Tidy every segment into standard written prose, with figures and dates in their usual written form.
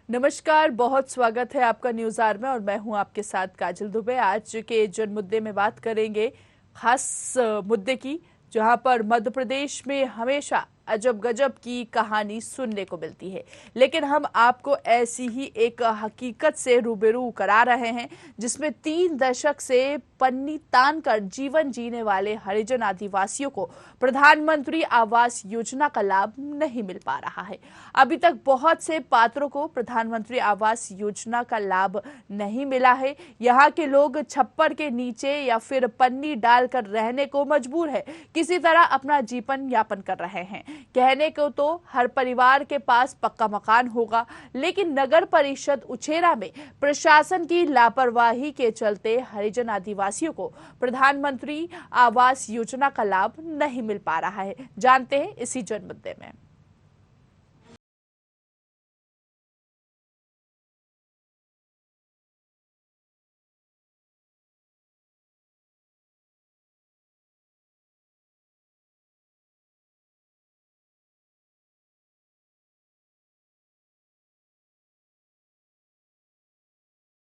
नमस्कार, बहुत स्वागत है आपका न्यूज़ आवर में और मैं हूं आपके साथ काजल दुबे। आज के जन मुद्दे में बात करेंगे खास मुद्दे की, जहां पर मध्य प्रदेश में हमेशा अजब गजब की कहानी सुनने को मिलती है, लेकिन हम आपको ऐसी ही एक हकीकत से रूबरू करा रहे हैं जिसमें 3 दशक से पन्नी तान कर जीवन जीने वाले हरिजन आदिवासियों को प्रधानमंत्री आवास योजना का लाभ नहीं मिल पा रहा है। अभी तक बहुत से पात्रों को प्रधानमंत्री आवास योजना का लाभ नहीं मिला है। यहाँ के लोग छप्पर के नीचे या फिर पन्नी डालकर रहने को मजबूर है, किसी तरह अपना जीवन यापन कर रहे हैं। कहने को तो हर परिवार के पास पक्का मकान होगा, लेकिन नगर परिषद उछेरा में प्रशासन की लापरवाही के चलते हरिजन आदिवासियों को प्रधानमंत्री आवास योजना का लाभ नहीं मिल पा रहा है। जानते हैं इसी जन मुद्दे में।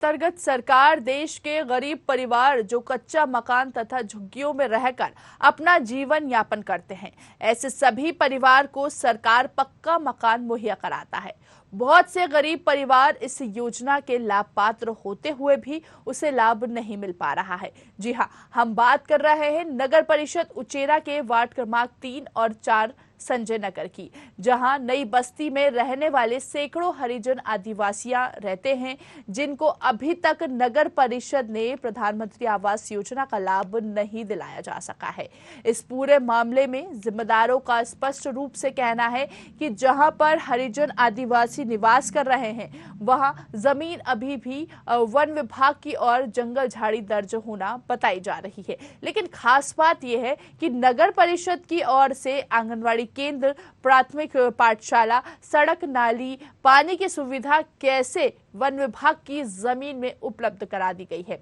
अंतर्गत सरकार देश के गरीब परिवार जो कच्चा मकान तथा झुग्गियों में रहकर अपना जीवन यापन करते हैं, ऐसे सभी परिवार को सरकार पक्का मकान मुहैया कराता है। बहुत से गरीब परिवार इस योजना के लाभ पात्र होते हुए भी उसे लाभ नहीं मिल पा रहा है। जी हाँ, हम बात कर रहे हैं नगर परिषद उचेरा के वार्ड क्रमांक 3 और 4 संजय नगर की, जहां नई बस्ती में रहने वाले सैकड़ों हरिजन आदिवासियां रहते हैं, जिनको अभी तक नगर परिषद ने प्रधानमंत्री आवास योजना का लाभ नहीं दिलाया जा सका है। इस पूरे मामले में जिम्मेदारों का स्पष्ट रूप से कहना है कि जहां पर हरिजन आदिवासी निवास कर रहे हैं, वहां जमीन अभी भी वन विभाग की और जंगल झाड़ी दर्ज होना बताई जा रही है। लेकिन खास बात यह है कि नगर परिषद की ओर से आंगनवाड़ी केंद्र, प्राथमिक पाठशाला, सड़क, नाली, पानी की सुविधा कैसे वन विभाग की जमीन में उपलब्ध करा दी गई है।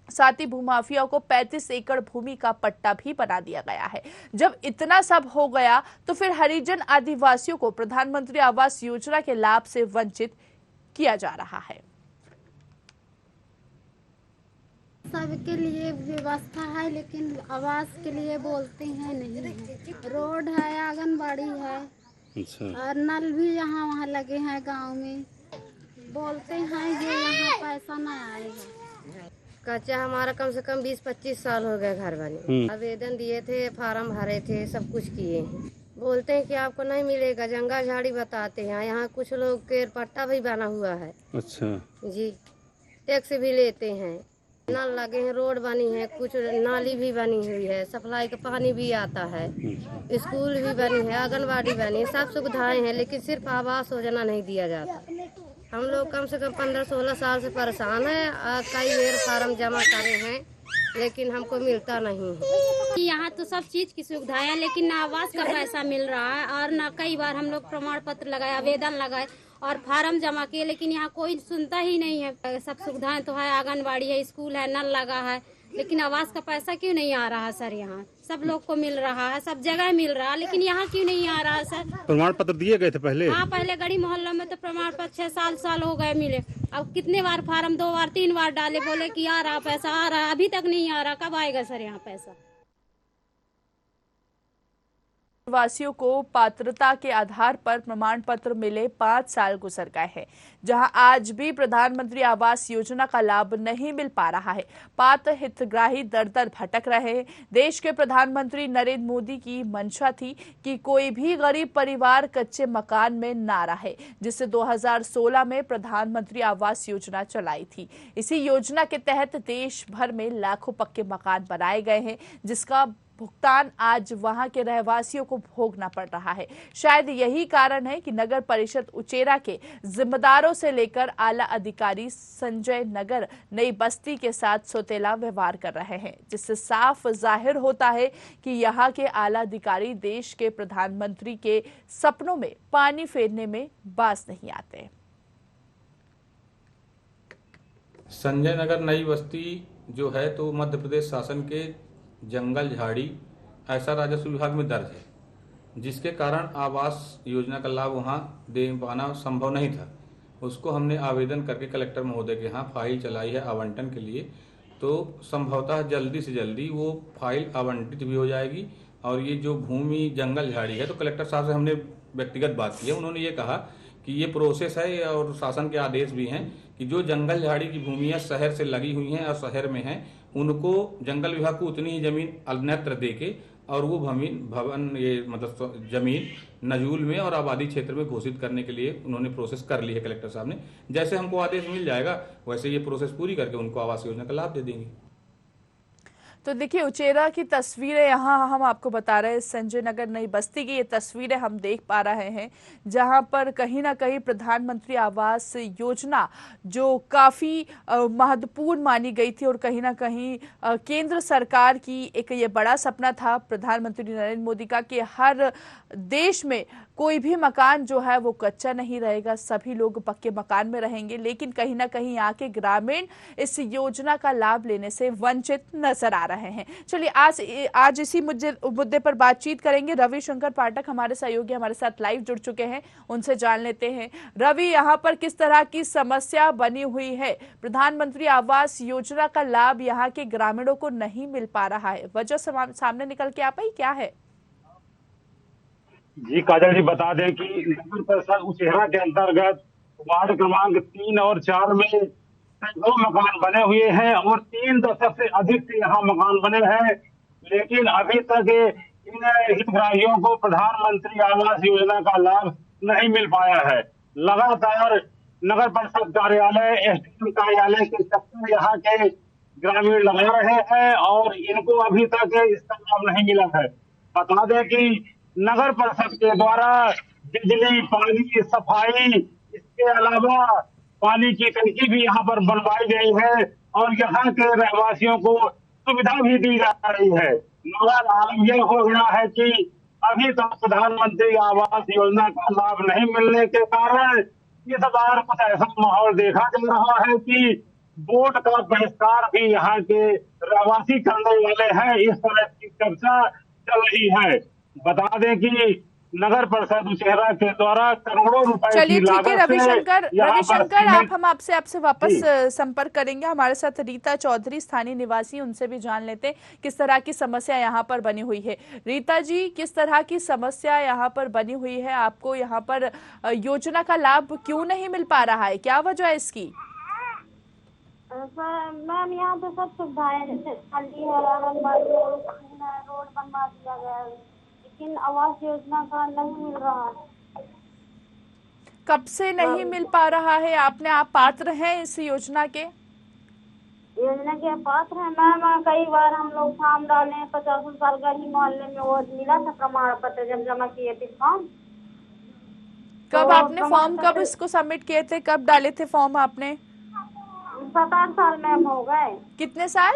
साथ ही भूमाफियाओं को 35 एकड़ भूमि का पट्टा भी बना दिया गया है। जब इतना सब हो गया तो फिर हरिजन आदिवासियों को प्रधानमंत्री आवास योजना के लाभ से वंचित किया जा रहा है। सबके लिए व्यवस्था है, लेकिन आवास के लिए बोलते हैं नहीं है। रोड है, आंगनबाड़ी है, अच्छा। और नल भी यहाँ वहाँ लगे हैं गांव में। बोलते हैं ये यहाँ पैसा न आएगा। कच्चा हमारा कम से कम 20-25 साल हो गए घर बने। आवेदन दिए थे, फार्म भरे थे, सब कुछ किए। बोलते हैं कि आपको नहीं मिलेगा, जंगल झाड़ी बताते हैं। यहाँ कुछ लोग के पट्टा भी बना हुआ है। अच्छा जी, टैक्स भी लेते हैं। नल लगे हैं, रोड बनी है, कुछ नाली भी बनी हुई है, सप्लाई का पानी भी आता है, स्कूल भी बनी है, आंगनबाड़ी बनी है, सब सुविधाएं हैं, लेकिन सिर्फ आवास योजना नहीं दिया जाता। हम लोग कम से कम 15-16 साल से परेशान है। कई बार फार्म जमा करे हैं, लेकिन हमको मिलता नहीं है। यहाँ तो सब चीज की सुविधा है, लेकिन न आवास का पैसा मिल रहा है, और न कई बार हम लोग प्रमाण पत्र लगाए, आवेदन लगाए और फार्म जमा किए, लेकिन यहाँ कोई सुनता ही नहीं है। सब सुविधाएं तो है, आंगनबाड़ी है, स्कूल है, नल लगा है, लेकिन आवास का पैसा क्यों नहीं आ रहा सर? यहाँ सब लोग को मिल रहा है, सब जगह मिल रहा है, लेकिन यहाँ क्यों नहीं आ रहा है सर? प्रमाण पत्र दिए गए थे पहले? हाँ, पहले गड़ी मोहल्ला में तो प्रमाण पत्र 6 साल हो गए मिले। अब कितने बार फार्म 2 बार 3 बार डाले, बोले कि आ रहा पैसा, आ रहा, अभी तक नहीं आ रहा। कब आएगा सर यहाँ पैसा? वासियों को पात्रता के आधार पर प्रमाण पत्र मिले 5 साल गुजर गए हैं, जहां आज भी प्रधानमंत्री आवास योजना का लाभ नहीं मिल पा रहा है। पात्र हितग्राही दर दर भटक रहे हैं। देश के प्रधानमंत्री नरेंद्र मोदी की मंशा थी कि कोई भी गरीब परिवार कच्चे मकान में ना रहे, जिससे 2016 में प्रधानमंत्री आवास योजना चलाई थी। इसी योजना के तहत देश भर में लाखों पक्के मकान बनाए गए हैं, जिसका भुगतान आज वहां के रहवासियों को भोगना पड़ रहा है। शायद यही कारण है कि नगर परिषद उचेरा के जिम्मेदारों से लेकर आला अधिकारी संजय नगर नई बस्ती के साथ सौतेला व्यवहार कर रहे हैं, जिससे साफ जाहिर होता है कि यहाँ के आला अधिकारी देश के प्रधानमंत्री के सपनों में पानी फेरने में बाज नहीं आते। संजय नगर नई बस्ती जो है तो मध्य प्रदेश शासन के जंगल झाड़ी ऐसा राजस्व विभाग में दर्ज है, जिसके कारण आवास योजना का लाभ वहां दे पाना संभव नहीं था। उसको हमने आवेदन करके कलेक्टर महोदय के यहाँ फाइल चलाई है आवंटन के लिए। तो संभवतः जल्दी से जल्दी वो फाइल आवंटित भी हो जाएगी। और ये जो भूमि जंगल झाड़ी है, तो कलेक्टर साहब से हमने व्यक्तिगत बात की है, उन्होंने ये कहा कि ये प्रोसेस है और शासन के आदेश भी हैं कि जो जंगल झाड़ी की भूमियां शहर से लगी हुई हैं और शहर में हैं, उनको जंगल विभाग को उतनी ही जमीन अन्यत्र देके और वो जमीन नजूल में और आबादी क्षेत्र में घोषित करने के लिए उन्होंने प्रोसेस कर ली है कलेक्टर साहब ने। जैसे हमको आदेश मिल जाएगा वैसे ये प्रोसेस पूरी करके उनको आवास योजना का लाभ दे देंगे। तो देखिए, उचेरा की तस्वीरें यहाँ हम आपको बता रहे हैं, संजय नगर नई बस्ती की ये तस्वीरें हम देख पा रहे हैं, जहाँ पर कहीं ना कहीं प्रधानमंत्री आवास योजना जो काफ़ी महत्वपूर्ण मानी गई थी और कहीं ना कहीं केंद्र सरकार की एक ये बड़ा सपना था प्रधानमंत्री नरेंद्र मोदी का कि हर देश में कोई भी मकान जो है वो कच्चा नहीं रहेगा, सभी लोग पक्के मकान में रहेंगे। लेकिन कहीं ना कहीं यहाँ के ग्रामीण इस योजना का लाभ लेने से वंचित नजर आ रहे हैं। चलिए आज इसी मुद्दे पर बातचीत करेंगे। रविशंकर पाठक हमारे सहयोगी हमारे साथ लाइव जुड़ चुके हैं, उनसे जान लेते हैं। रवि, यहाँ पर किस तरह की समस्या बनी हुई है? प्रधानमंत्री आवास योजना का लाभ यहाँ के ग्रामीणों को नहीं मिल पा रहा है, वजह सामने निकल के आ पाई क्या है? जी काजल जी, बता दें कि नगर परिषद उचेहरा के अंतर्गत वार्ड क्रमांक 3 और 4 में 2 मकान बने हुए हैं और 3 दशक से अधिक से यहाँ मकान बने हैं। लेकिन अभी तक इन हितग्राहियों को प्रधानमंत्री आवास योजना का लाभ नहीं मिल पाया है। लगातार नगर परिषद कार्यालय, एसडीएम कार्यालय के चक्कर यहाँ के ग्रामीण लगा रहे हैं और इनको अभी तक इसका लाभ नहीं मिला है। बता दें कि नगर परिषद के द्वारा बिजली, पानी, सफाई, इसके अलावा पानी की टंकी भी यहाँ पर बनवाई गई है और यहाँ के रहवासियों को सुविधा भी दी जा रही है। मगर आलम यह हो गया है कि अभी तक प्रधानमंत्री आवास योजना का लाभ नहीं मिलने के कारण इस बार कुछ ऐसा माहौल देखा जा रहा है कि बोर्ड का बहिष्कार भी यहाँ के रहवासी करने वाले हैं। इस तरह की चर्चा चल रही है। बता दें कि नगर परिषद उचेहरा के द्वारा करोड़ों रुपए चलिए की लागत ठीक है रविशंकर, हम आपसे वापस संपर्क करेंगे। हमारे साथ रीता चौधरी स्थानीय निवासी, उनसे भी जान लेते हैं किस तरह की समस्या यहाँ पर बनी हुई है। रीता जी, किस तरह की समस्या यहाँ पर बनी हुई है? आपको यहाँ पर योजना का लाभ क्यों नहीं मिल पा रहा है, क्या वजह है इसकी? मैम, यहाँ पे सब सुविधाएं जैसे खाली है, रोड बनवा दिया गया है, लेकिन आवास योजना का नहीं मिल रहा है। कब से नहीं मिल पा रहा है? आप पात्र हैं इस योजना के? योजना के पात्र हैं मैम। कई बार हम लोग फॉर्म डाले हैं, 50 साल गली मोहल्ले में वो मिला था प्रमाण पत्र जब जमा किए थे फॉर्म। कब आपने फॉर्म कब इसको सबमिट किए थे, कब डाले थे फॉर्म आपने? 7-8 साल मैम हो गए। कितने साल?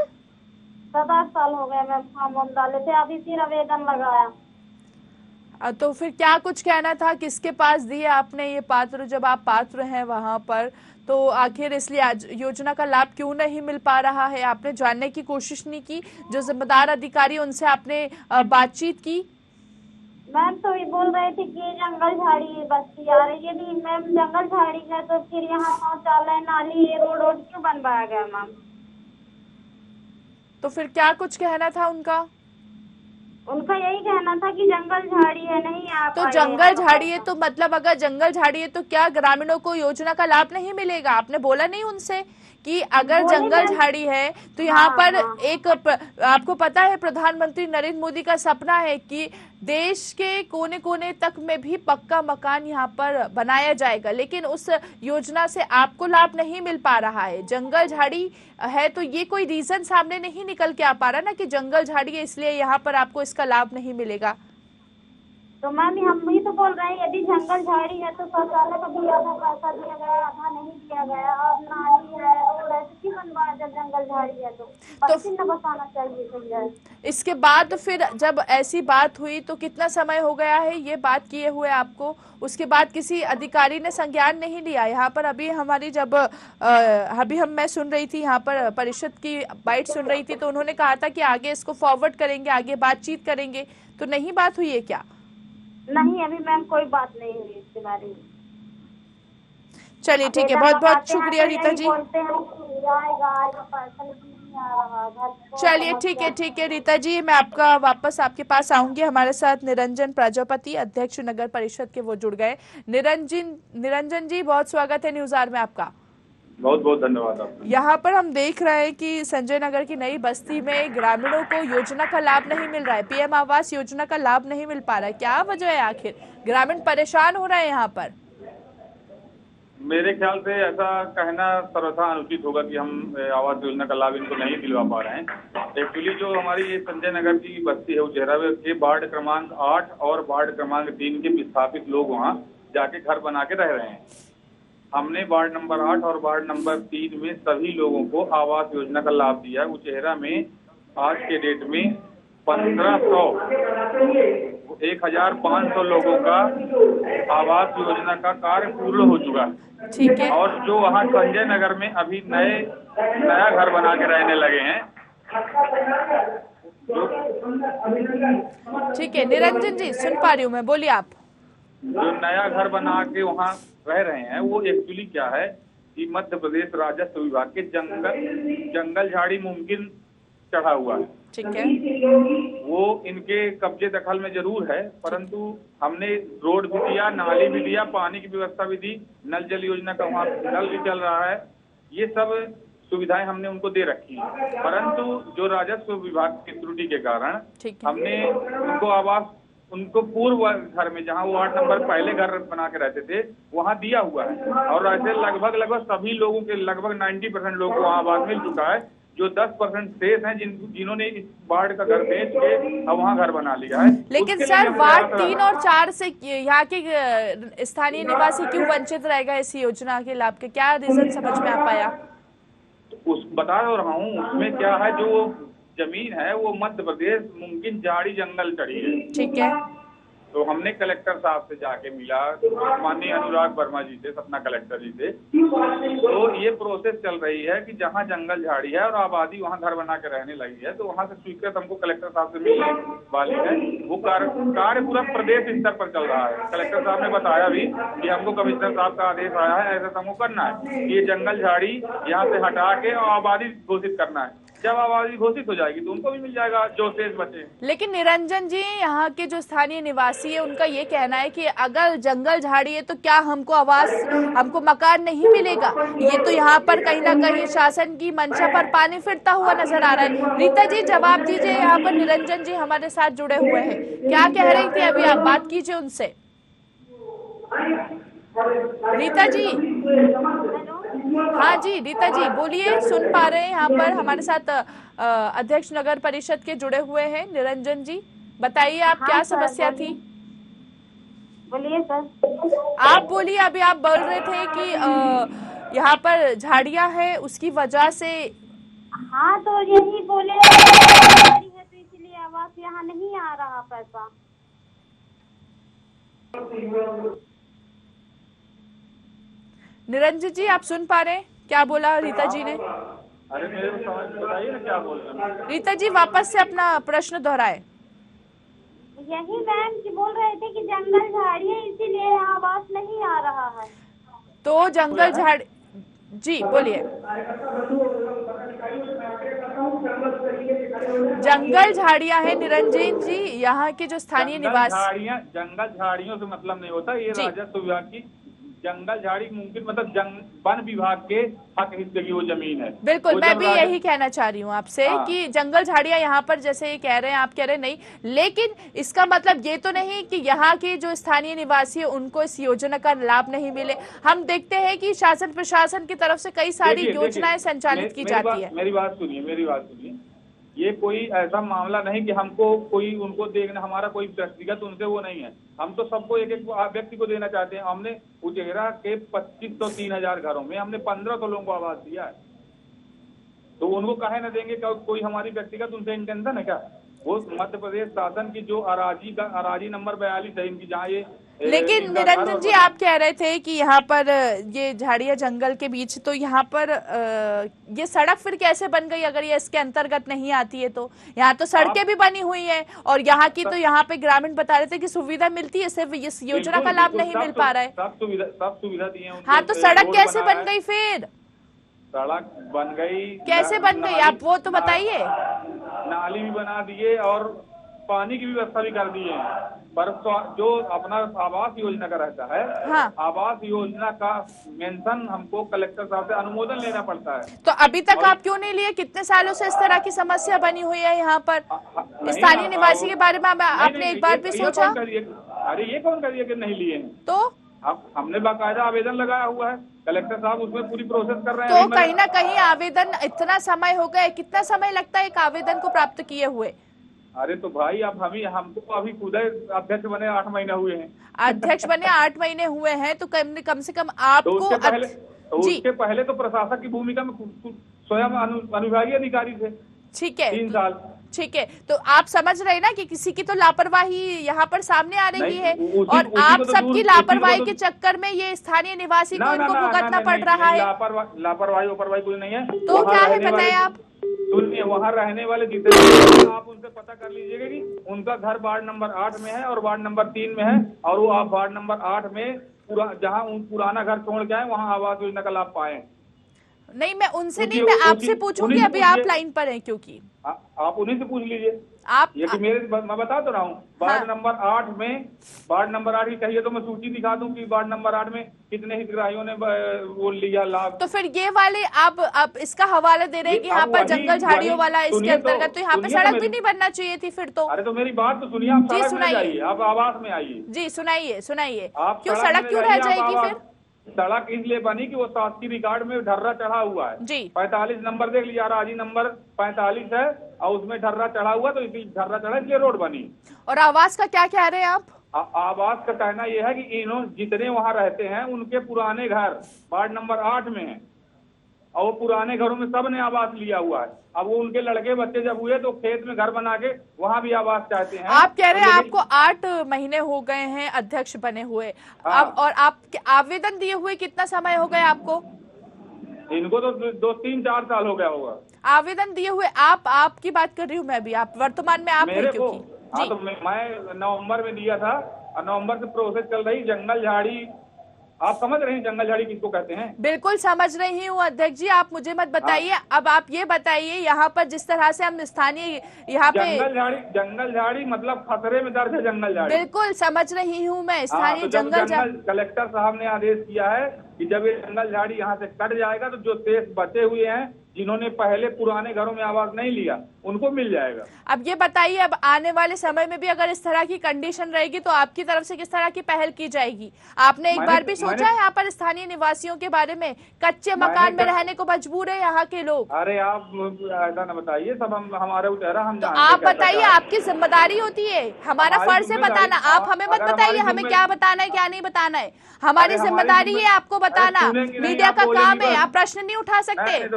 7-8 साल हो गए मैम फॉर्म डाले थे, अभी फिर आवेदन लगाया। तो फिर क्या कुछ कहना था, किसके पास दिए आपने ये पात्र? जब आप पात्र हैं वहां पर, तो आखिर इसलिए आज योजना का लाभ क्यों नहीं मिल पा रहा है? आपने जानने की कोशिश नहीं की? जो जिम्मेदार अधिकारी उनसे आपने बातचीत की? मैम तो ये बोल रहे थे कि जंगल झाड़ी बस्ती आ रही है। यदि मैम जंगल झाड़ी है तो फिर यहाँ शौचालय, नाली, रोड क्यों बनवाया गया मैम? तो फिर क्या कुछ कहना था उनका? उनका यही कहना था कि जंगल झाड़ी है, नहीं आ तो जंगल झाड़ी है तो मतलब अगर जंगल झाड़ी है तो क्या ग्रामीणों को योजना का लाभ नहीं मिलेगा? आपने बोला नहीं उनसे कि अगर जंगल झाड़ी है तो यहाँ पर एक आपको पता है प्रधानमंत्री नरेंद्र मोदी का सपना है कि देश के कोने कोने तक में भी पक्का मकान यहाँ पर बनाया जाएगा, लेकिन उस योजना से आपको लाभ नहीं मिल पा रहा है। जंगल झाड़ी है तो ये कोई रीजन सामने नहीं निकल के आ पा रहा ना कि जंगल झाड़ी है इसलिए यहाँ पर आपको इसका लाभ नहीं मिलेगा। तो मैम हम भी तो बोल रहे हैं यदि जंगल झाड़ी है तो शौचालय का भी आधा पैसा दिया गया, आधा नहीं दिया गया, और नाली है, रोड है, तो क्यों बनवाया जब जंगल झाड़ी है? तो बताना चाहिए भैया। इसके बाद फिर जब ऐसी बात हुई तो कितना समय हो गया है ये बात किए हुए आपको? उसके बाद किसी अधिकारी ने संज्ञान नहीं लिया? यहाँ पर अभी हमारी मैं सुन रही थी, यहाँ पर परिषद की बाइट सुन रही थी, तो उन्होंने कहा था कि आगे इसको फॉरवर्ड करेंगे, आगे बातचीत करेंगे, तो नहीं बात हुई है क्या? नहीं, अभी मैम कोई बात नहीं हुई इसके बारे में। चलिए ठीक है, बहुत बहुत शुक्रिया रीता जी। चलिए ठीक है रीता जी, मैं आपका वापस आपके पास आऊंगी। हमारे साथ निरंजन प्रजापति, अध्यक्ष नगर परिषद के, वो जुड़ गए। निरंजन जी, बहुत स्वागत है न्यूज आवर में आपका। बहुत बहुत धन्यवाद आपका। यहाँ पर हम देख रहे हैं कि संजय नगर की नई बस्ती में ग्रामीणों को योजना का लाभ नहीं मिल रहा है, पीएम आवास योजना का लाभ नहीं मिल पा रहा है। क्या वजह है आखिर? ग्रामीण परेशान हो रहे हैं यहाँ पर। मेरे ख्याल से ऐसा कहना सर्वथा अनुचित होगा कि हम आवास योजना का लाभ इनको नहीं दिलवा पा रहे हैं। एक्चुअली जो हमारी ये संजय नगर की बस्ती है उचेहरा के वार्ड क्रमांक 8 और वार्ड क्रमांक 3 के विस्थापित लोग वहाँ जाके घर बना के रह रहे हैं। हमने वार्ड नंबर 8 और वार्ड नंबर 3 में सभी लोगों को आवास योजना का लाभ दिया। उचेहरा में आज के डेट में 1500 लोगों का आवास योजना का कार्य पूर्ण हो चुका है। ठीक है। और जो वहाँ संजय नगर में अभी नया घर बना के रहने लगे हैं। ठीक है निरंजन जी, सुन पा रही हूँ मैं, बोलिए आप। जो नया घर बना के वहाँ रह रहे हैं वो एक्चुअली क्या है कि मध्य प्रदेश राजस्व विभाग के जंगल झाड़ी मुमकिन चढ़ा हुआ है। ठीक है। वो इनके कब्जे दखल में जरूर है, परंतु हमने रोड भी दिया, नाली भी दिया, पानी की व्यवस्था भी दी, नल जल योजना का वहाँ नल भी चल रहा है। ये सब सुविधाएं हमने उनको दे रखी हैं, परंतु जो राजस्व विभाग की त्रुटि के कारण हमने उनको पूर्व घर में, जहाँ वो 8 नंबर पहले घर बना के रहते थे, वहाँ दिया हुआ है। और ऐसे लगभग सभी लोगों के लगभग 90% लोगों को वहाँ आवास मिल चुका है। जो 10% शेष हैं जिन्होंने इस वार्ड का घर बेच के अब वहाँ घर बना लिया है। लेकिन सर वार्ड 3 और 4 से यहाँ के स्थानीय निवासी क्यों वंचित रहेगा इस योजना के लाभ के? क्या रीजन समझ में आ पाया? बता रहा हूँ, उसमें क्या है, जो जमीन है वो मध्य प्रदेश मुमकिन झाड़ी जंगल चढ़ी है। ठीक है। तो हमने कलेक्टर साहब से जाके मिला, माननीय अनुराग वर्मा जी से, सतना कलेक्टर जी से। तो ये प्रोसेस चल रही है कि जहाँ जंगल झाड़ी है और आबादी वहाँ घर बना के रहने लगी है, तो वहाँ से स्वीकृत हमको कलेक्टर साहब से मिलने वाली है। वो कार्य पूरा प्रदेश स्तर पर चल रहा है। कलेक्टर साहब ने बताया भी कि हमको कमिश्नर साहब का आदेश आया है, ऐसा हमको करना है, ये जंगल झाड़ी यहाँ से हटा के और आबादी घोषित करना है। जब आबादी घोषित हो जाएगी तो उनको भी मिल जाएगा जो शेष बचे। लेकिन निरंजन जी, यहाँ के जो स्थानीय निवासी है उनका ये कहना है कि अगर जंगल झाड़ी है तो क्या हमको मकान नहीं मिलेगा? ये तो यहाँ पर कहीं ना कहीं शासन की मंशा पर पानी फिरता हुआ नजर आ रहा है। रीता जी जवाब दीजिए, यहाँ पर निरंजन जी हमारे साथ जुड़े हुए हैं, क्या कह रही थी अभी आप? बात कीजिए उनसे। रीता जी। हाँ जी रीता जी बोलिए, सुन पा रहे हैं। यहाँ पर हमारे साथ अध्यक्ष नगर परिषद के जुड़े हुए हैं निरंजन जी, बताइए आप क्या समस्या थी? बोलिए सर। आप बोलिए, अभी आप बोल रहे थे कि यहाँ पर झाड़ियाँ हैं उसकी वजह से। हाँ तो यही बोले है तो इसलिए आवास यहाँ नहीं आ रहा पैसा। निरंजन जी आप सुन पा रहे हैं क्या बोला रीता जी ने? अरे मेरे को समझ बताइए ना क्या बोल रहे हैं। रीता जी वापस से अपना प्रश्न दोहराए। यही मैम जी बोल रहे थे कि जंगल झाड़ी है इसीलिए यहाँ आवास नहीं आ रहा है। तो जंगल झाड़ी, जी बोलिए। जंगल झाड़ियां हैं निरंजन जी, यहाँ के जो स्थानीय निवासी। जंगल झाड़ियों से मतलब नहीं होता, ये राजस्व विभाग की जंगल झाड़ी मुमकिन मतलब वन विभाग के हक हिस्से की वो जमीन है। बिल्कुल, मैं भी यही कहना चाह रही हूँ आपसे कि जंगल झाड़ियां यहाँ पर जैसे ये कह रहे हैं, आप कह रहे हैं नहीं, लेकिन इसका मतलब ये तो नहीं कि यहाँ के जो स्थानीय निवासी है उनको इस योजना का लाभ नहीं मिले। हम देखते हैं कि शासन प्रशासन की तरफ से कई सारी योजनाएं संचालित की जाती है। मेरी बात सुनिए, ये कोई ऐसा मामला नहीं कि हमको कोई उनको देखना, हमारा कोई व्यक्तिगत उनसे वो नहीं है। हम तो सबको एक एक व्यक्ति को देना चाहते हैं। हमने उचेहरा के 2500 3000 घरों में हमने 1500 लोगों को आवास दिया है, तो उनको काहे न देंगे? कोई हमारी व्यक्तिगत उनसे इंटेंशन है क्या? वो मध्य प्रदेश शासन की जो अराजी नंबर 42 है इनकी, जहाँ ये लेकिन इनका घर निरंजन और जी आप कह रहे थे कि यहाँ पर ये झाड़ियाँ जंगल के बीच, तो यहाँ पर ये सड़क फिर कैसे बन गई अगर ये इसके अंतर्गत नहीं आती है? तो यहाँ तो सड़कें भी बनी हुई हैं और यहाँ की तो यहाँ पे ग्रामीण बता रहे थे कि सुविधा मिलती है, सिर्फ इस योजना का लाभ नहीं मिल पा रहा है। सब सुविधा दी है। हाँ, तो सड़क कैसे बन गई फिर? सड़क बन गई, कैसे बन गई आप वो तो बताइए। नाली भी बना दिए और पानी की व्यवस्था भी कर दी है। पर जो अपना आवास योजना का रहता है, हाँ। आवास योजना का मेंशन हमको कलेक्टर साहब से अनुमोदन लेना पड़ता है। तो अभी तक आप क्यों नहीं लिए? कितने सालों से इस तरह की समस्या बनी हुई है यहाँ पर? स्थानीय निवासी के बारे में आपने एक बार भी सोचा? अरे ये कौन करिए कि नहीं लिए हैं? तो अब हमने बाकायदा आवेदन लगाया हुआ है, कलेक्टर साहब उसमें पूरी प्रोसेस कर रहे तो हैं। कहीं ना कहीं आवेदन इतना समय हो गया, कितना समय लगता है एक आवेदन को प्राप्त किए हुए? अरे तो भाई अब हमको अभी खुद अध्यक्ष बने 8 महीने हुए हैं। अध्यक्ष बने 8 महीने हुए हैं, तो कम से कम आपको उसके पहले तो प्रशासक की भूमिका में स्वयं अनुविभागीय अधिकारी थे। ठीक है, 3 साल। ठीक है, तो आप समझ रहे ना कि किसी की तो लापरवाही यहाँ पर सामने आ रही है और आप सबकी लापरवाही के चक्कर में ये स्थानीय निवासी को इनको भुगतना पड़ रहा है। लापरवाही कोई नहीं है। तो क्या है बताए आप? सुनिए, वहाँ रहने वाले जितने आप उनसे पता कर लीजिएगा कि उनका घर वार्ड नंबर 8 में है और वार्ड नंबर 3 में है, और वो आप वार्ड नंबर 8 में जहाँ पुराना घर छोड़ के आए वहाँ आवास योजना का लाभ पाए। नहीं, मैं उनसे नहीं, मैं आपसे पूछूंगी। अभी आप लाइन पर हैं क्योंकि आप उन्हीं से पूछ लीजिए। आप ये कि मैं बता तो रहा हूँ, वार्ड नंबर 8 में, वार्ड नंबर 8 की कहिए तो मैं सूची दिखा दूं कि वार्ड नंबर 8 में कितने हितग्राहियों ने वो लिया लाभ। तो फिर ये वाले आप इसका हवाला दे रहे हैं कि यहाँ पर जंगल झाड़ियों वाला इसके अंतर्गत, तो यहाँ पे सड़क भी नहीं बनना चाहिए थी फिर तो? अरे तो मेरी बात तो सुनिए, आप सड़क में जाइए, आप आवास में आइए। जी सुनाइए सुनाइए, आप क्यों सड़क क्यों रह जाएगी फिर? सड़क इसलिए बनी कि वो शासकीय रिकॉर्ड में ढर्रा चढ़ा हुआ है जी। 45 नंबर देख लिया, राजी नंबर 45 है और उसमें ढर्रा चढ़ा हुआ, तो इसलिए ढर्रा चढ़ा इसलिए रोड बनी। और आवास का क्या कह रहे हैं आप? आवास का कहना यह है कि जितने वहाँ रहते हैं उनके पुराने घर वार्ड नंबर 8 में है और वो पुराने घरों में सब ने आवास लिया हुआ है। अब वो उनके लड़के बच्चे जब हुए तो खेत में घर बना के वहाँ भी आवास चाहते हैं। आप कह रहे हैं आपको 8 महीने हो गए हैं अध्यक्ष बने हुए। हाँ। अब और आप आवेदन दिए हुए कितना समय हो गया आपको? इनको तो 2-3-4 साल हो गया होगा आवेदन दिए हुए। आपकी बात कर रही हूँ मैं भी, आप वर्तमान में आप मेरे को। क्योंकि हाँ, तो मैं नवंबर में दिया था और नवंबर से प्रोसेस चल रही। जंगल झाड़ी, आप समझ रहे हैं जंगल झाड़ी किसको कहते हैं? बिल्कुल समझ रही हूँ अध्यक्ष जी, आप मुझे मत बताइए। हाँ। अब आप ये बताइए, यहाँ पर जिस तरह से हम स्थानीय यहाँ पे जंगल झाड़ी मतलब खतरे में दर्ज है जंगल झाड़ी। बिल्कुल समझ रही हूँ मैं, स्थानीय जंगल कलेक्टर साहब ने आदेश किया है कि जब ये जंगल झाड़ी यहाँ से कट जाएगा तो जो शेष बचे हुए हैं जिन्होंने पहले पुराने घरों में आवास नहीं लिया उनको मिल जाएगा। अब ये बताइए, अब आने वाले समय में भी अगर इस तरह की कंडीशन रहेगी तो आपकी तरफ से किस तरह की पहल की जाएगी? आपने एक बार भी सोचा है यहाँ पर स्थानीय निवासियों के बारे में? कच्चे मकान में रहने को मजबूर है यहाँ के लोग। अरे आप ऐसा न बताइए, सब हमारे उचेहरा हम तो आप बताइए, आपकी जिम्मेदारी होती है, हमारा फर्ज है बताना। आप हमें मत बताइए हमें क्या बताना है क्या नहीं बताना है। हमारी जिम्मेदारी है आपको बताना, मीडिया का काम है। आप प्रश्न नहीं उठा सकते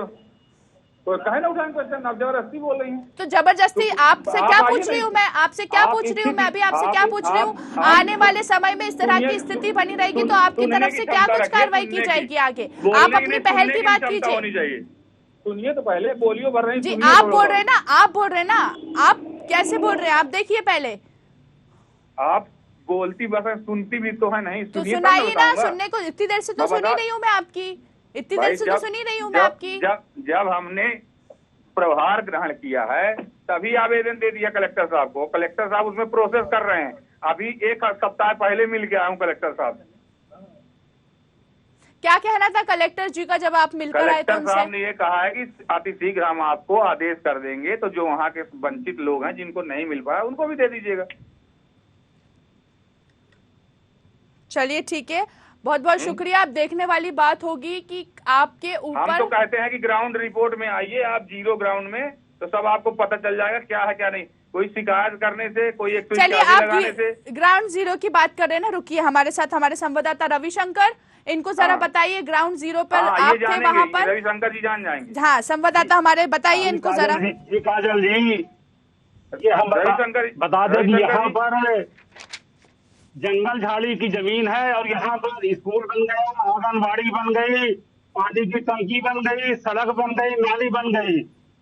तो कहे ना उठाएं क्वेश्चन, आप जबरदस्ती बोल रही हैं। तो जबरदस्ती आपसे क्या पूछ रही हूँ मैं? आपसे क्या पूछ रही हूँ मैं? अभी आपसे क्या पूछ रही हूँ? आने वाले समय में इस तरह की स्थिति बनी रहेगी तो आपकी तरफ से क्या कुछ कार्रवाई की जाएगी आगे? आप अपनी पहल की बात कीजिए। सुनिए तो पहले, बोलियो भर रही जी। आप बोल रहे ना, आप बोल रहे ना, आप कैसे बोल रहे हैं? आप देखिए पहले, आप बोलती बस सुनती भी तो है नहीं। तो सुनाइए ना, सुनने को इतनी देर से तो सुनी रही हूँ मैं आपकी, इतनी देर से तो सुनी रही हूँ मैं आपकी। जब हमने प्रभार ग्रहण किया है तभी आवेदन दे दिया कलेक्टर साहब को। कलेक्टर साहब उसमें प्रोसेस कर रहे हैं। अभी 1 सप्ताह पहले मिल के आया हूँ कलेक्टर साहब। क्या कहना था कलेक्टर जी का जब आप मिलकर आए? कलेक्टर साहब ने ये कहा है कि अति शीघ्र हम आपको आदेश कर देंगे, तो जो वहाँ के वंचित लोग हैं जिनको नहीं मिल पाया उनको भी दे दीजिएगा। चलिए ठीक है, बहुत बहुत शुक्रिया। आप देखने वाली बात होगी कि आपके ऊपर, हम तो कहते हैं कि ग्राउंड रिपोर्ट में आइए आप, जीरो ग्राउंड में, तो सब आपको पता चल जाएगा क्या है क्या नहीं। कोई शिकायत करने से, कोई एक चलिए आप ग्राउंड जीरो की बात कर रहे हैं ना, रुकिए, हमारे साथ हमारे संवाददाता रविशंकर, इनको जरा बताइए ग्राउंड जीरो पर आप थे वहाँ पर। रविशंकर जी जान जाएंगे। हाँ, संवाददाता हमारे, बताइए इनको जरा। जी काजल जी, ये हम रविशंकर बता दें यहाँ पर जंगल झाड़ी की जमीन है और यहाँ पर स्कूल बन गया, आंगनबाड़ी बन गई, पानी की टंकी बन गई, सड़क बन गई, नाली बन गई,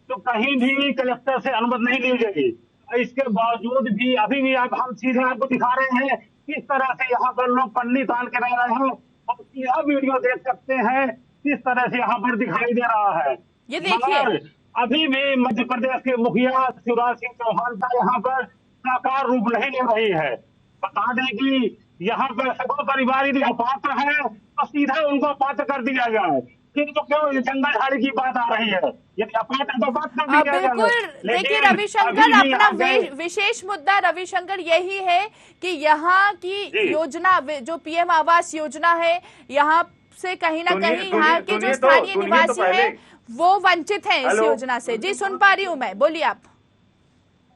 तो कहीं भी कलेक्टर से अनुमति नहीं ली गई। इसके बावजूद भी अभी भी आप हम सीधे आपको दिखा रहे हैं किस तरह से यहाँ पर लोग पन्नी तान के रह रहे हैं और सीधा वीडियो देख सकते हैं किस तरह से यहाँ पर दिखाई दे रहा है। ये देखिए, मगर अभी भी मध्य प्रदेश के मुखिया शिवराज सिंह चौहान का यहाँ पर साकार रूप नहीं ले रही है। बता दें कि यहाँ पर सभी परिवार यदि अपात्र है तो सीधा उनको पात्र कर दिया जाए, फिर तो क्यों ये जंगल झाड़ी की बात आ रही है, यदि अपात्र तो बात कर दिया जाए। बिल्कुल। देखिए रविशंकर, अपना विशेष मुद्दा रविशंकर यही है कि यहाँ की योजना जो पीएम आवास योजना है, यहाँ से कहीं ना कहीं यहाँ के जो स्थानीय निवासी है वो वंचित हैं इस योजना से। जी सुन पा रही हूँ मैं, बोलिए आप।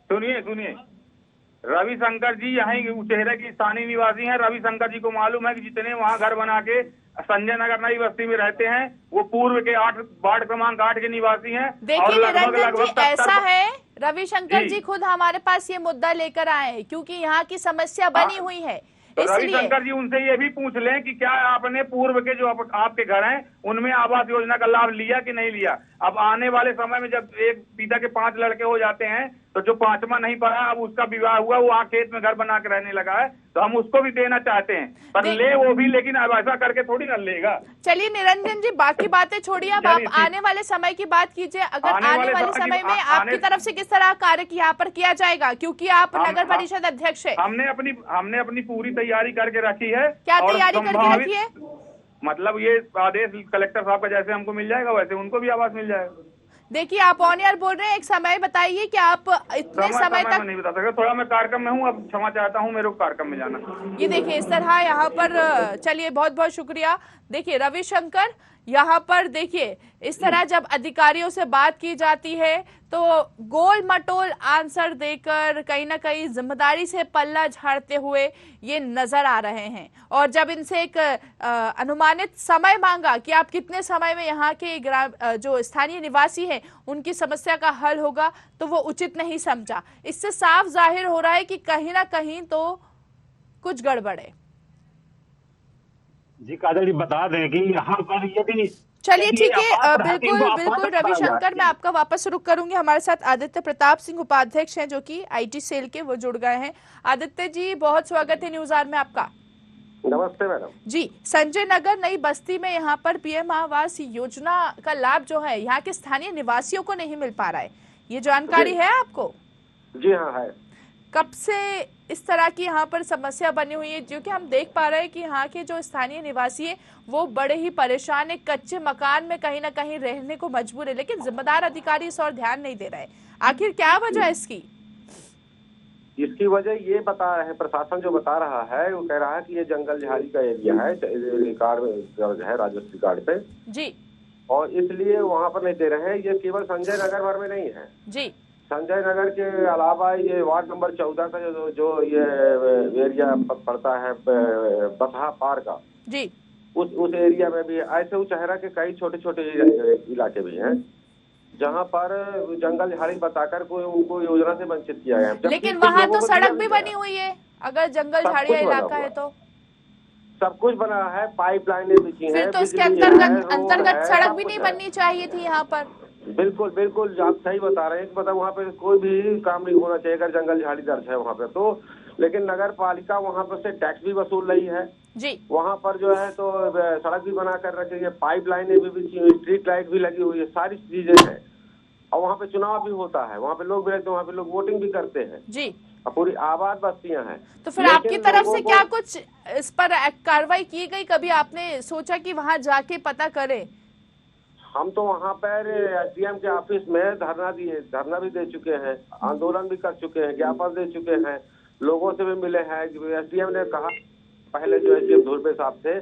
सुनिए रविशंकर जी यहाँ उचेहरे की स्थानीय निवासी हैं। रविशंकर जी को मालूम है कि जितने वहाँ घर बना के संजय नगर नई बस्ती में रहते हैं वो पूर्व के वार्ड क्रमांक 8 के निवासी हैं। देखिए निरंजन जी, ऐसा है रविशंकर जी खुद हमारे पास ये मुद्दा लेकर आए हैं क्योंकि यहाँ की समस्या बनी हुई है। तो रविशंकर जी उनसे ये भी पूछ लें कि क्या आपने पूर्व के जो आपके घर हैं उनमें आवास योजना का लाभ लिया कि नहीं लिया। अब आने वाले समय में जब एक पिता के 5 लड़के हो जाते हैं तो जो 5वां नहीं पढ़ा, अब उसका विवाह हुआ, वो वहाँ खेत में घर बना के रहने लगा है, तो हम उसको भी देना चाहते हैं, पर ले वो भी, लेकिन अब ऐसा करके थोड़ी ना लेगा। चलिए निरंजन जी बाकी बातें छोड़िए, अब आप आने वाले समय की बात कीजिए। अगर आने वाले समय में आपकी तरफ से किस तरह कार्य यहाँ पर किया जाएगा, क्योंकि आप नगर परिषद अध्यक्ष है। हमने अपनी पूरी तैयारी करके रखी है। क्या तैयारी करके रखी है? मतलब ये आदेश कलेक्टर साहब का जैसे हमको मिल जाएगा वैसे उनको भी आवास मिल जाएगा। देखिए आप ऑन एयर बोल रहे हैं, एक समय बताइए कि आप इतने समय तक नहीं बता सकता, थोड़ा मैं कार्यक्रम में हूँ, अब क्षमा चाहता हूँ, मेरे को कार्यक्रम में जाना। ये देखिए इस तरह यहाँ पर, चलिए बहुत बहुत शुक्रिया। देखिए रविशंकर, यहाँ पर देखिए इस तरह जब अधिकारियों से बात की जाती है तो गोल मटोल आंसर देकर कहीं ना कहीं जिम्मेदारी से पल्ला झाड़ते हुए ये नजर आ रहे हैं। और जब इनसे एक अनुमानित समय मांगा कि आप कितने समय में यहाँ के जो स्थानीय निवासी हैं उनकी समस्या का हल होगा, तो वो उचित नहीं समझा। इससे साफ जाहिर हो रहा है कि कहीं ना कहीं तो कुछ गड़बड़ है। जी काजल जी बता दें कि यहाँ पर यदि, चलिए ठीक है, बिल्कुल रविशंकर, मैं आपका वापस रुख करूंगी। हमारे साथ आदित्य प्रताप सिंह उपाध्यक्ष हैं जो कि आईटी सेल के, वो जुड़ गए हैं। आदित्य जी बहुत स्वागत है न्यूज आवर में आपका। नमस्ते मैडम जी। संजय नगर नई बस्ती में यहाँ पर पीएम आवास योजना का लाभ जो है यहाँ के स्थानीय निवासियों को नहीं मिल पा रहा है, ये जानकारी है आपको? जी हाँ है। कब से इस तरह की यहाँ पर समस्या बनी हुई है? क्योंकि हम देख पा रहे हैं कि यहाँ के जो स्थानीय निवासी हैं वो बड़े ही परेशान है, कच्चे मकान में कहीं ना कहीं रहने को मजबूर है, लेकिन जिम्मेदार अधिकारी इस और ध्यान नहीं दे रहे। आखिर क्या वजह है इसकी? इसकी वजह ये बता रहे हैं, प्रशासन जो बता रहा है वो कह रहा है कि ये जंगल झाड़ी का एरिया है, रिकॉर्ड दर्ज है राजस्व रिकॉर्ड पे जी, और इसलिए वहाँ पर नहीं दे रहे हैं। ये केवल संजय नगर भर में नहीं है जी, संजय नगर के अलावा ये वार्ड नंबर 14 का जो ये एरिया पड़ता है बसहा पार का जी, उस एरिया में भी ऐसे उचहरा के कई छोटे छोटे इलाके भी हैं जहाँ पर जंगल झाड़ी बताकर कोई उनको योजना से वंचित किया है। लेकिन वहाँ तो सड़क भी बनी हुई है, अगर जंगल झाड़िया इलाका है तो सब कुछ बना है, पाइपलाइनें बिछी हैं, फिर तो इसके अंतर्गत सड़क भी नहीं बननी चाहिए थी यहाँ पर। बिल्कुल बिल्कुल आप सही बता रहे हैं कि मतलब वहाँ पे कोई भी काम नहीं होना चाहिए अगर जंगल झाड़ी दर्ज है वहाँ पे तो, लेकिन नगर पालिका वहाँ पर से टैक्स भी वसूल रही है जी। वहाँ पर जो है तो सड़क भी बना कर रखी है, पाइपलाइनें भी बिछी हुई, स्ट्रीट लाइट भी लगी हुई है, सारी चीजें हैं। और वहाँ पे चुनाव भी होता है, वहाँ पे लोग भी रहते हैं, वहाँ पे लोग वोटिंग भी करते हैं जी, और पूरी आबाद बस्तियां हैं। तो फिर आपकी तरफ से क्या कुछ इस पर कार्रवाई की गई? कभी आपने सोचा कि वहाँ जाके पता करें? हम तो वहाँ पर एसडीएम के ऑफिस में धरना भी दे चुके हैं, आंदोलन भी कर चुके हैं, ज्ञापन दे चुके हैं, लोगों से भी मिले हैं। एसडीएम ने कहा, पहले जो एसडीएम धुरबे साहब थे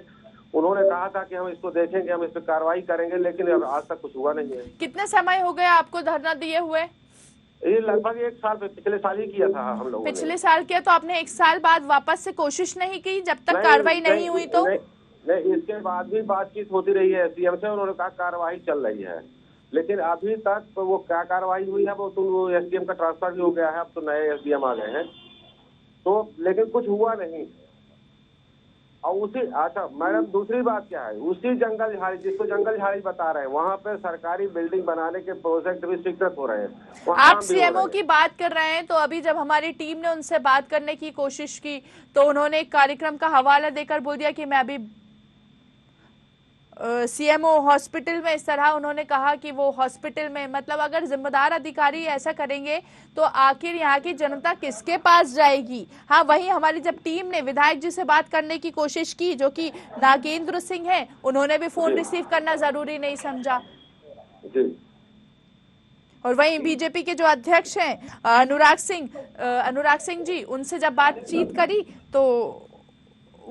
उन्होंने कहा था कि हम इसको देखेंगे, हम इस पर कार्रवाई करेंगे, लेकिन अब आज तक कुछ हुआ नहीं है। कितने समय हो गया आपको धरना दिए हुए? ये लगभग 1 साल, पिछले साल ही किया था हम लोगों ने। पिछले साल किया, तो आपने 1 साल बाद वापस से कोशिश नहीं की जब तक कार्रवाई नहीं हुई? तो नहीं, इसके बाद भी बातचीत होती रही है एसडीएम से, उन्होंने कहा कार्रवाई चल रही है, लेकिन अभी तक तो वो क्या कार्रवाई हुई है वो एसडीएम का ट्रांसफर भी हो गया है, अब तो नए एसडीएम आ गए हैं, तो लेकिन कुछ हुआ नहीं। और उसी, अच्छा मैडम दूसरी बात क्या है, उसी जंगल झाड़ी जिसको जंगल झाड़ी बता रहे हैं वहाँ पे सरकारी बिल्डिंग बनाने के प्रोजेक्ट भी स्वीकृत हो रहे हैं। वहाँ आप काम भी हो सीएमओ रहे की हैं। बात कर रहे हैं, तो अभी जब हमारी टीम ने उनसे बात करने की कोशिश की तो उन्होंने एक कार्यक्रम का हवाला देकर बोल दिया कि मैं अभी सीएमओ हॉस्पिटल में, इस तरह उन्होंने कहा कि वो हॉस्पिटल में, मतलब अगर जिम्मेदार अधिकारी ऐसा करेंगे तो आखिर यहाँ की जनता किसके पास जाएगी। हाँ, वहीं हमारी जब टीम ने विधायक जी से बात करने की कोशिश की, जो कि नागेंद्र सिंह हैं, उन्होंने भी फोन रिसीव करना जरूरी नहीं समझा। जी। और वहीं बीजेपी के जो अध्यक्ष हैं अनुराग सिंह जी, उनसे जब बातचीत करी तो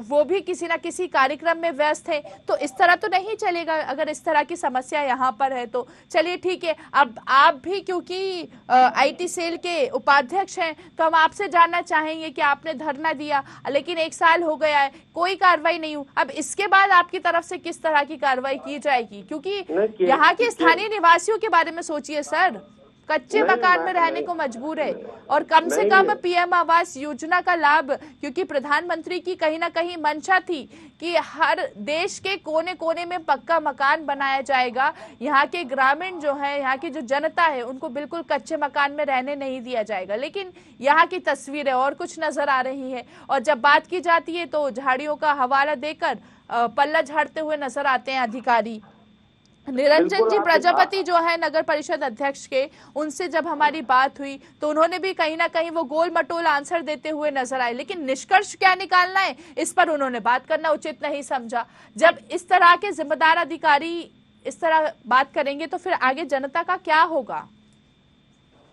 वो भी किसी ना किसी कार्यक्रम में व्यस्त है। तो इस तरह तो नहीं चलेगा अगर इस तरह की समस्या यहाँ पर है तो। चलिए ठीक है, अब आप भी क्योंकि आईटी सेल के उपाध्यक्ष हैं तो हम आपसे जानना चाहेंगे कि आपने धरना दिया लेकिन 1 साल हो गया है, कोई कार्रवाई नहीं हुई, अब इसके बाद आपकी तरफ से किस तरह की कार्रवाई की जाएगी? क्योंकि यहाँ के स्थानीय निवासियों के बारे में सोचिए सर, कच्चे मकान में रहने को मजबूर है और कम से कम पीएम आवास योजना का लाभ, क्योंकि प्रधानमंत्री की कहीं ना कहीं मंशा थी कि हर देश के कोने कोने में पक्का मकान बनाया जाएगा, यहाँ के ग्रामीण जो है, यहाँ की जो जनता है, उनको बिल्कुल कच्चे मकान में रहने नहीं दिया जाएगा। लेकिन यहाँ की तस्वीरें और कुछ नजर आ रही है और जब बात की जाती है तो झाड़ियों का हवाला देकर पल्ला झाड़ते हुए नजर आते हैं अधिकारी। निरंजन जी प्रजापति जो है नगर परिषद अध्यक्ष के, उनसे जब हमारी बात हुई तो उन्होंने भी कहीं ना कहीं वो गोल मटोल आंसर देते हुए नजर आए, लेकिन निष्कर्ष क्या निकालना है इस पर उन्होंने बात करना उचित नहीं समझा। जब इस तरह के जिम्मेदार अधिकारी इस तरह बात करेंगे तो फिर आगे जनता का क्या होगा?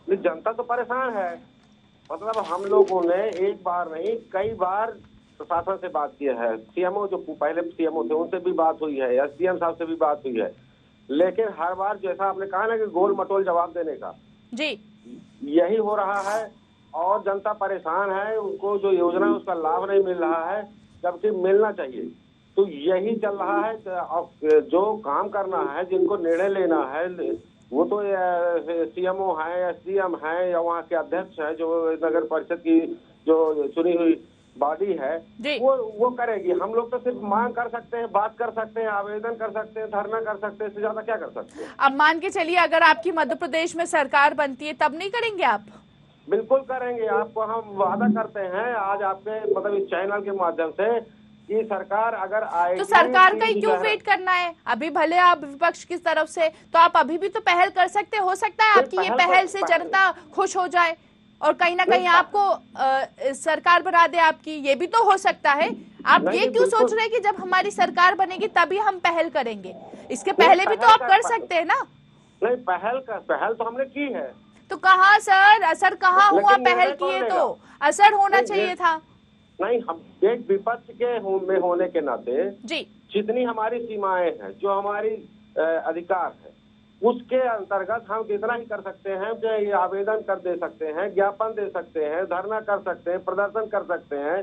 जनता तो परेशान है। मतलब हम लोगों ने एक बार नहीं कई बार प्रशासन से बात किया है, सीएमओ जो पहले सीएमओ थे उनसे भी बात हुई है, एसडीएम साहब से भी बात हुई है, लेकिन हर बार जैसा आपने कहा ना कि गोल मटोल जवाब देने का जी, यही हो रहा है और जनता परेशान है। उनको जो योजना है उसका लाभ नहीं मिल रहा है, जबकि मिलना चाहिए। तो यही चल रहा है। जो काम करना है, जिनको निर्णय लेना है, वो तो सीएमओ है, एसडीएम है या वहाँ के अध्यक्ष है, जो नगर परिषद की जो चुनी हुई बॉडी है, वो करेगी। हम लोग तो सिर्फ मांग कर सकते हैं, बात कर सकते हैं, आवेदन कर सकते हैं, धरना कर सकते हैं, इससे ज्यादा क्या कर सकते हैं? अब मान के चलिए अगर आपकी मध्य प्रदेश में सरकार बनती है तब नहीं करेंगे आप? बिल्कुल करेंगे। आपको हम वादा करते हैं आज आपके मतलब इस चैनल के माध्यम से कि सरकार अगर आएगी तो सरकार का ही क्यों वेट करना है? अभी भले आप विपक्ष की तरफ से तो आप अभी भी तो पहल कर सकते, हो सकता है आपकी ये पहल से जनता खुश हो जाए और कहीं ना कहीं आपको सरकार बना दे आपकी, ये भी तो हो सकता है। आप ये क्यों सोच रहे हैं कि जब हमारी सरकार बनेगी तभी हम पहल करेंगे? इसके पहले भी तो आप कर सकते हैं ना। नहीं, पहल तो हमने की है। तो कहाँ सर असर कहाँ हुआ? पहल किए तो असर होना चाहिए था। नहीं, हम एक विपक्ष के में होने के नाते जी, जितनी हमारी सीमाएं हैं, जो हमारी अधिकार है, उसके अंतर्गत हम कितना ही कर सकते हैं कि आवेदन कर दे सकते हैं, ज्ञापन दे सकते हैं, धरना कर सकते हैं, प्रदर्शन कर सकते हैं,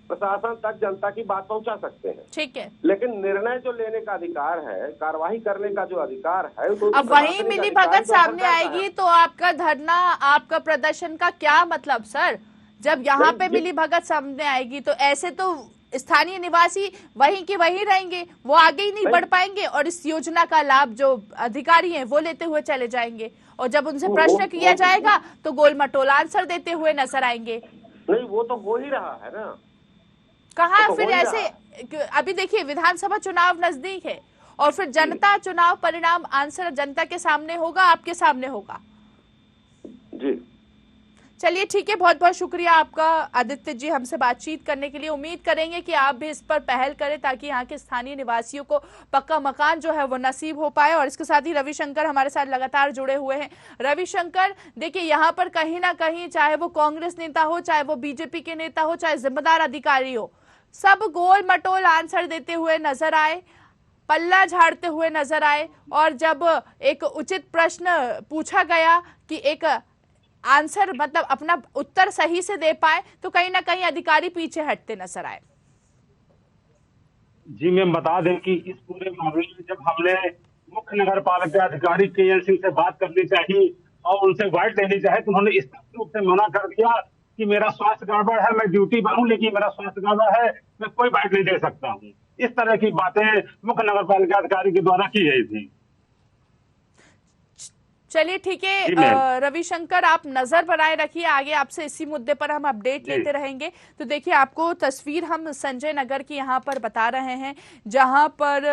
प्रशासन तक जनता की बात पहुंचा सकते हैं। ठीक है, लेकिन निर्णय जो लेने का अधिकार है, कार्रवाई करने का जो अधिकार है, तो अब वही मिली भगत सामने आएगी तो आपका धरना, आपका प्रदर्शन का क्या मतलब सर? जब यहाँ पे मिली भगत सामने आएगी तो ऐसे तो स्थानीय निवासी वहीं के वहीं रहेंगे, वो आगे ही नहीं बढ़ पाएंगे और इस योजना का लाभ जो अधिकारी हैं वो लेते हुए चले जाएंगे और जब उनसे प्रश्न किया जाएगा तो गोल मटोल आंसर देते हुए नजर आएंगे। नहीं, वो तो हो ही रहा है ना। कहाँ फिर ऐसे? अभी देखिए विधानसभा चुनाव नजदीक है और फिर जनता चुनाव परिणाम आंसर जनता के सामने होगा, आपके सामने होगा। जी चलिए ठीक है, बहुत बहुत शुक्रिया आपका आदित्य जी हमसे बातचीत करने के लिए। उम्मीद करेंगे कि आप भी इस पर पहल करें ताकि यहाँ के स्थानीय निवासियों को पक्का मकान जो है वो नसीब हो पाए। और इसके साथ ही रविशंकर हमारे साथ लगातार जुड़े हुए हैं। रविशंकर, देखिए यहाँ पर कहीं ना कहीं चाहे वो कांग्रेस नेता हो, चाहे वो बीजेपी के नेता हो, चाहे जिम्मेदार अधिकारी हो, सब गोल मटोल आंसर देते हुए नजर आए, पल्ला झाड़ते हुए नजर आए और जब एक उचित प्रश्न पूछा गया कि एक आंसर मतलब अपना उत्तर सही से दे पाए तो कहीं ना कहीं अधिकारी पीछे हटते नजर आए। जी मैं बता दें कि इस पूरे मामले में जब हमने मुख्य नगर पालिका अधिकारी KL सिंह से बात करनी चाहिए और उनसे वाइट लेनी चाहिए तो उन्होंने स्पष्ट रूप से मना कर दिया कि मेरा स्वास्थ्य गड़बड़ है, मैं ड्यूटी पर हूँ लेकिन मेरा स्वास्थ्य गड़बड़ है, मैं कोई बाइट नहीं दे सकता हूँ। इस तरह की बातें मुख्य नगर पालिका अधिकारी के द्वारा की गई थी। चलिए ठीक है रविशंकर, आप नजर बनाए रखिए, आगे आपसे इसी मुद्दे पर हम अपडेट लेते रहेंगे। तो देखिए, आपको तस्वीर हम संजय नगर की यहाँ पर बता रहे हैं, जहाँ पर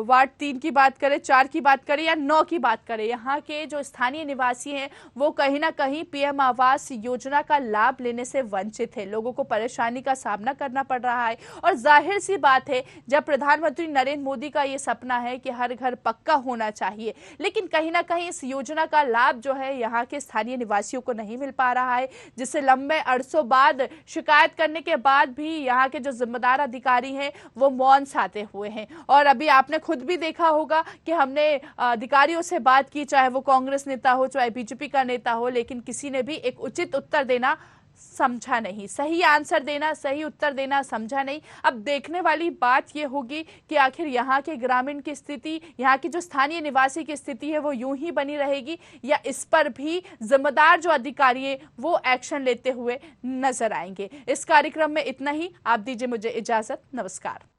वार्ड 3 की बात करें, 4 की बात करें या 9 की बात करें, यहाँ के जो स्थानीय निवासी हैं वो कहीं ना कहीं पीएम आवास योजना का लाभ लेने से वंचित है। लोगों को परेशानी का सामना करना पड़ रहा है और जाहिर सी बात है, जब प्रधानमंत्री नरेंद्र मोदी का ये सपना है कि हर घर पक्का होना चाहिए, लेकिन कहीं ना कहीं इस योजना का लाभ जो है यहाँ के स्थानीय निवासियों को नहीं मिल पा रहा है, जिससे लंबे अरसों बाद शिकायत करने के बाद भी यहाँ के जो जिम्मेदार अधिकारी हैं वो मौन साधे हुए हैं। और अभी आपने खुद भी देखा होगा कि हमने अधिकारियों से बात की, चाहे वो कांग्रेस नेता हो चाहे बीजेपी का नेता हो, लेकिन किसी ने भी एक उचित उत्तर देना समझा नहीं, सही आंसर देना, सही उत्तर देना समझा नहीं। अब देखने वाली बात यह होगी कि आखिर यहाँ के ग्रामीण की स्थिति, यहाँ की जो स्थानीय निवासी की स्थिति है वो यूं ही बनी रहेगी या इस पर भी जिम्मेदार जो अधिकारी है वो एक्शन लेते हुए नजर आएंगे। इस कार्यक्रम में इतना ही, आप दीजिए मुझे इजाजत, नमस्कार।